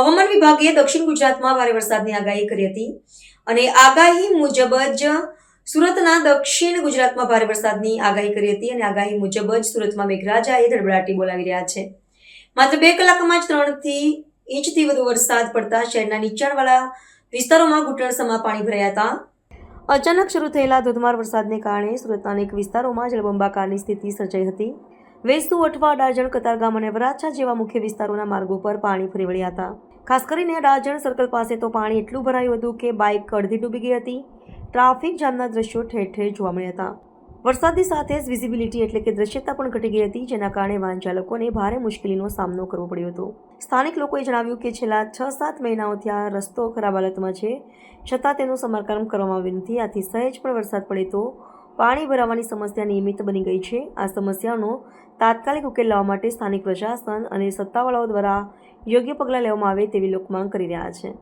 હવામાન વિભાગે દક્ષિણ ગુજરાતમાં ભારે વરસાદની આગાહી કરી હતી અને આગાહી મુજબ જ સુરતના દક્ષિણ ગુજરાતમાં ભારે વરસાદની આગાહી કરી હતી અને આગાહી મુજબ જ સુરતમાં મેઘરાજાએ ધડબડાટી બોલાવી રહ્યા છે. માત્ર 2 કલાકમાં જ 3 ઇંચથી વધુ વરસાદ પડતા શહેરના નીચાણવાળા વિસ્તારોમાં ઘૂંટણસમા પાણી ભરાયા હતા. અચાનક શરૂ થયેલા ધોધમાર વરસાદને કારણે સુરતના અનેક વિસ્તારોમાં જળબંબાકારની સ્થિતિ સર્જાઈ હતી. વેસુ, વટવા, અડાજણ, કતારગામ અને વરાછા જેવા મુખ્ય વિસ્તારોના માર્ગો પર પાણી ફરી વળ્યા હતા. ખાસ કરીને અડાજણ સર્કલ પાસે તો પાણી એટલું ભરાયું હતું કે બાઇક અડધી ડૂબી ગઈ હતી. ટ્રાફિક જામના દ્રશ્યો ઠેર ઠેર જોવા મળ્યા હતા. વરસાદની સાથે જ વિઝિબિલિટી એટલે કે દ્રશ્યતા પણ ઘટી ગઈ હતી, જેના કારણે વાહન ચાલકોને ભારે મુશ્કેલીનો સામનો કરવો પડ્યો હતો. સ્થાનિક લોકોએ જણાવ્યું કે છેલ્લા 6-7 મહિનાઓથી આ રસ્તો ખરાબ હાલતમાં છે, છતાં તેનું સમારકામ કરવામાં આવ્યું નથી. આથી સહેજ પણ વરસાદ પડે તો પાણી ભરાવાની સમસ્યા નિયમિત બની ગઈ છે. આ સમસ્યાનો તાત્કાલિક ઉકેલ લાવવા માટે સ્થાનિક પ્રશાસન અને સત્તાવાળાઓ દ્વારા યોગ્ય પગલાં લેવામાં આવે તેવી લોકમાંગ કરી રહ્યા છે.